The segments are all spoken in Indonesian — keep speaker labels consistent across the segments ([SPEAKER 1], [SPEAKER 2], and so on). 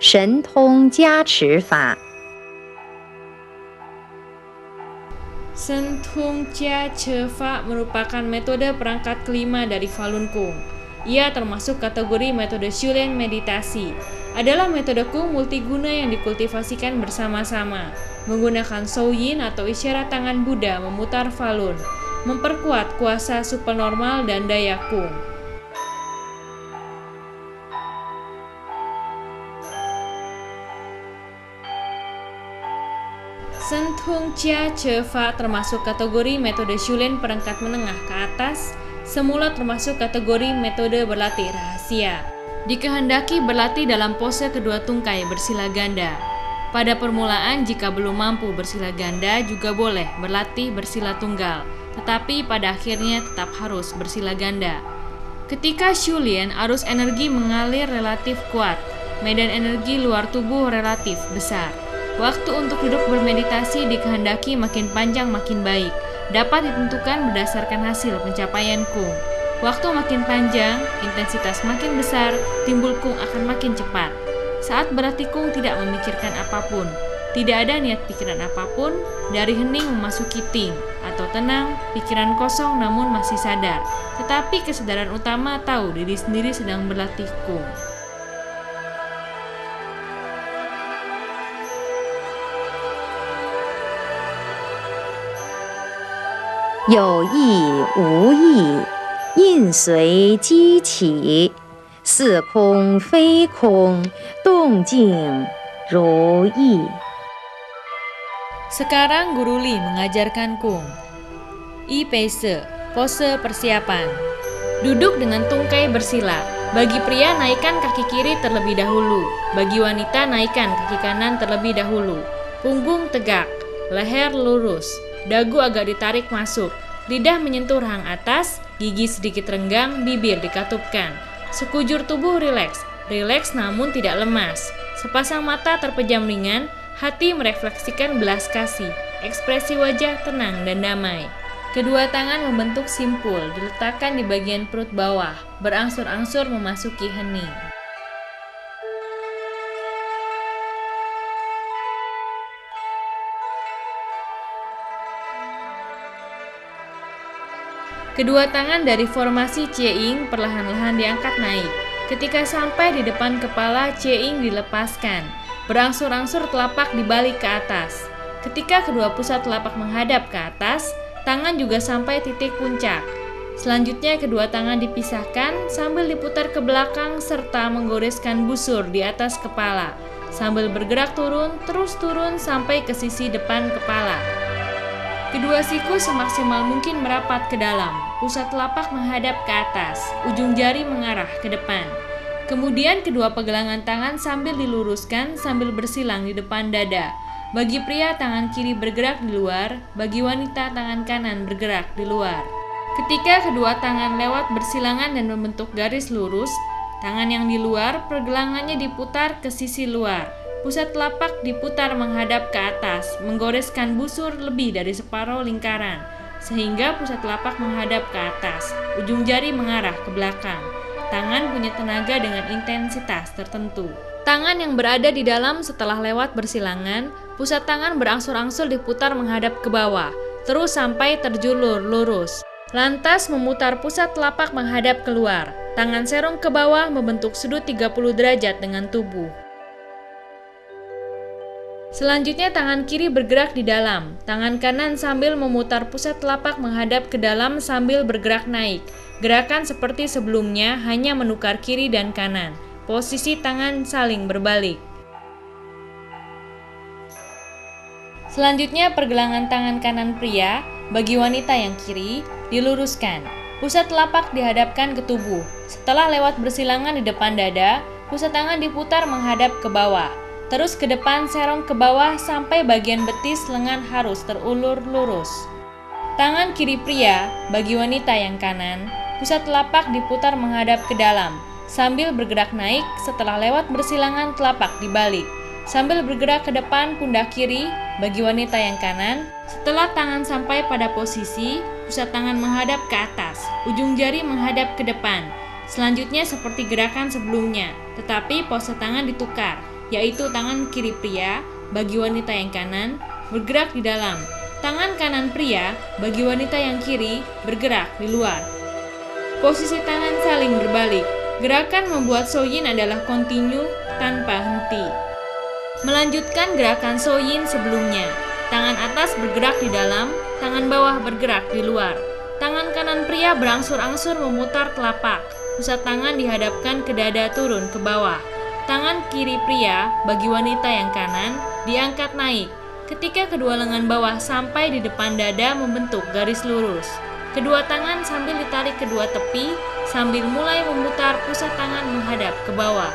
[SPEAKER 1] 神通加持法。
[SPEAKER 2] Senthung Chia Cheva merupakan metode perangkat kelima dari Falun Gong. Ia termasuk kategori metode Shulen meditasi. Adalah metode Kung multiguna yang dikultivasikan bersama-sama, menggunakan Shouyin atau isyarat tangan Buddha memutar Falun, memperkuat kuasa supernormal dan daya Kung. Senthung Chia Cheva termasuk kategori metode Shulen perangkat menengah ke atas, semula termasuk kategori metode berlatih rahasia. Dikehendaki berlatih dalam pose kedua tungkai bersila ganda. Pada permulaan jika belum mampu bersila ganda juga boleh berlatih bersila tunggal, tetapi pada akhirnya tetap harus bersila ganda. Ketika Shulen, arus energi mengalir relatif kuat, medan energi luar tubuh relatif besar. Waktu untuk duduk bermeditasi dikehendaki makin panjang makin baik, dapat ditentukan berdasarkan hasil pencapaian Kung. Waktu makin panjang, intensitas makin besar, timbul Kung akan makin cepat. Saat berlatih Kung tidak memikirkan apapun, tidak ada niat pikiran apapun, dari hening memasuki ting, atau tenang, pikiran kosong namun masih sadar, tetapi kesadaran utama tahu diri sendiri sedang berlatih Kung.
[SPEAKER 1] 有意无意，印随机起，似空非空，动静如意。
[SPEAKER 2] Sekarang Guru Li mengajarkan Kung. I-Pese, pose persiapan. Duduk dengan tungkai bersila. Bagi pria naikkan kaki kiri terlebih dahulu. Bagi wanita naikkan kaki kanan terlebih dahulu. Punggung tegak, leher lurus, dagu agak ditarik masuk, lidah menyentuh rahang atas, gigi sedikit renggang, bibir dikatupkan. Sekujur tubuh rileks namun tidak lemas. Sepasang mata terpejam ringan, hati merefleksikan belas kasih, ekspresi wajah tenang dan damai. Kedua tangan membentuk simpul, diletakkan di bagian perut bawah, berangsur-angsur memasuki hening. Kedua tangan dari formasi Cie-ing perlahan-lahan diangkat naik. Ketika sampai di depan kepala, Cie-ing dilepaskan. Berangsur-angsur telapak dibalik ke atas. Ketika kedua pusat telapak menghadap ke atas, tangan juga sampai titik puncak. Selanjutnya kedua tangan dipisahkan sambil diputar ke belakang serta menggoreskan busur di atas kepala. Sambil bergerak turun, terus turun sampai ke sisi depan kepala. Kedua siku semaksimal mungkin merapat ke dalam, pusat telapak menghadap ke atas, ujung jari mengarah ke depan. Kemudian kedua pegangan tangan sambil diluruskan sambil bersilang di depan dada. Bagi pria tangan kiri bergerak di luar, bagi wanita tangan kanan bergerak di luar. Ketika kedua tangan lewat bersilangan dan membentuk garis lurus, tangan yang di luar pergelangannya diputar ke sisi luar. Pusat telapak diputar menghadap ke atas, menggoreskan busur lebih dari separuh lingkaran, sehingga pusat telapak menghadap ke atas, ujung jari mengarah ke belakang. Tangan punya tenaga dengan intensitas tertentu. Tangan yang berada di dalam setelah lewat bersilangan, pusat tangan berangsur-angsur diputar menghadap ke bawah, terus sampai terjulur lurus. Lantas memutar pusat telapak menghadap keluar. Tangan serong ke bawah membentuk sudut 30 derajat dengan tubuh. Selanjutnya tangan kiri bergerak di dalam, tangan kanan sambil memutar pusat telapak menghadap ke dalam sambil bergerak naik. Gerakan seperti sebelumnya hanya menukar kiri dan kanan. Posisi tangan saling berbalik. Selanjutnya pergelangan tangan kanan pria, bagi wanita yang kiri, diluruskan. Pusat telapak dihadapkan ke tubuh. Setelah lewat bersilangan di depan dada, pusat tangan diputar menghadap ke bawah. Terus ke depan serong ke bawah sampai bagian betis lengan harus terulur lurus. Tangan kiri pria, bagi wanita yang kanan, pusat telapak diputar menghadap ke dalam, sambil bergerak naik setelah lewat bersilangan telapak dibalik. Sambil bergerak ke depan pundak kiri, bagi wanita yang kanan, setelah tangan sampai pada posisi, pusat tangan menghadap ke atas, ujung jari menghadap ke depan. Selanjutnya seperti gerakan sebelumnya, tetapi pose tangan ditukar. yaitu tangan kiri pria bagi wanita yang kanan bergerak di dalam, tangan kanan pria bagi wanita yang kiri bergerak di luar. Posisi tangan saling berbalik. Gerakan membuat Soyin adalah kontinu tanpa henti. Melanjutkan gerakan Soyin sebelumnya, tangan atas bergerak di dalam, tangan bawah bergerak di luar. Tangan kanan pria berangsur-angsur memutar telapak, pusat tangan dihadapkan ke dada turun ke bawah. Tangan kiri pria bagi wanita yang kanan diangkat naik, ketika kedua lengan bawah sampai di depan dada membentuk garis lurus. Kedua tangan sambil ditarik kedua tepi, sambil mulai memutar pusat tangan menghadap ke bawah.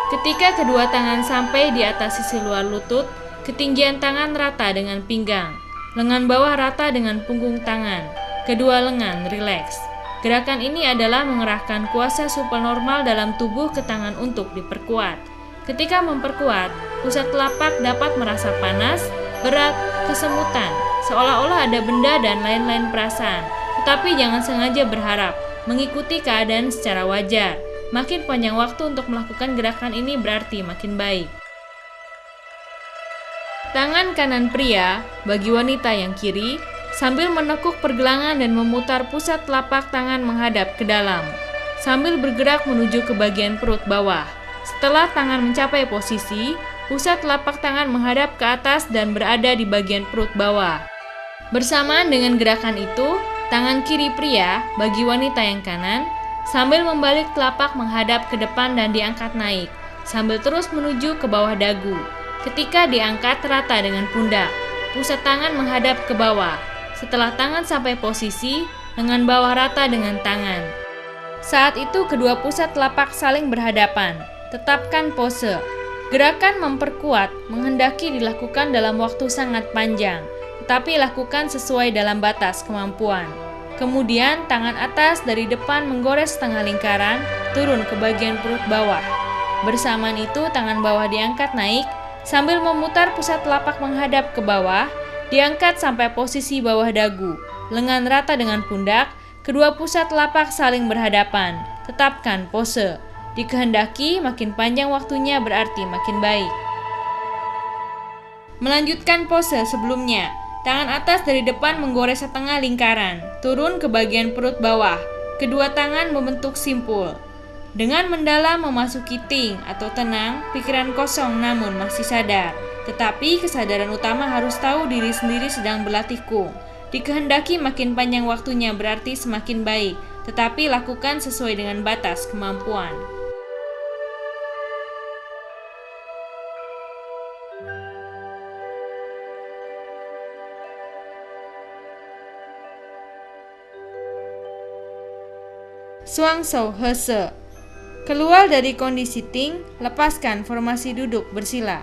[SPEAKER 2] Ketika kedua tangan sampai di atas sisi luar lutut, ketinggian tangan rata dengan pinggang, lengan bawah rata dengan punggung tangan, kedua lengan rileks. Gerakan ini adalah mengerahkan kuasa supranormal dalam tubuh ke tangan untuk diperkuat. Ketika memperkuat, pusat telapak dapat merasa panas, berat, kesemutan, seolah-olah ada benda dan lain-lain perasaan. Tetapi jangan sengaja berharap mengikuti keadaan secara wajar. Makin panjang waktu untuk melakukan gerakan ini berarti makin baik. Tangan kanan pria bagi wanita yang kiri sambil menekuk pergelangan dan memutar pusat telapak tangan menghadap ke dalam, sambil bergerak menuju ke bagian perut bawah. Setelah tangan mencapai posisi, pusat telapak tangan menghadap ke atas dan berada di bagian perut bawah. Bersamaan dengan gerakan itu, tangan kiri pria bagi wanita yang kanan sambil membalik telapak menghadap ke depan dan diangkat naik, sambil terus menuju ke bawah dagu. Ketika diangkat rata dengan pundak, pusat tangan menghadap ke bawah. Setelah tangan sampai posisi, lengan bawah rata dengan tangan. Saat itu kedua pusat telapak saling berhadapan. Tetapkan pose. Gerakan memperkuat menghendaki dilakukan dalam waktu sangat panjang, tetapi lakukan sesuai dalam batas kemampuan. Kemudian tangan atas dari depan menggores setengah lingkaran turun ke bagian perut bawah. Bersamaan itu tangan bawah diangkat naik sambil memutar pusat telapak menghadap ke bawah, diangkat sampai posisi bawah dagu, lengan rata dengan pundak, kedua pusat telapak saling berhadapan. Tetapkan pose. Dikehendaki makin panjang waktunya berarti makin baik. Melanjutkan pose sebelumnya. Tangan atas dari depan menggores setengah lingkaran, turun ke bagian perut bawah. Kedua tangan membentuk simpul. Dengan mendalam memasuki ting atau tenang, pikiran kosong namun masih sadar. Tetapi kesadaran utama harus tahu diri sendiri sedang berlatih kung. Dikehendaki makin panjang waktunya berarti semakin baik, tetapi lakukan sesuai dengan batas kemampuan. Zhuangshou Hese. Keluar dari kondisi ting, lepaskan formasi duduk bersila.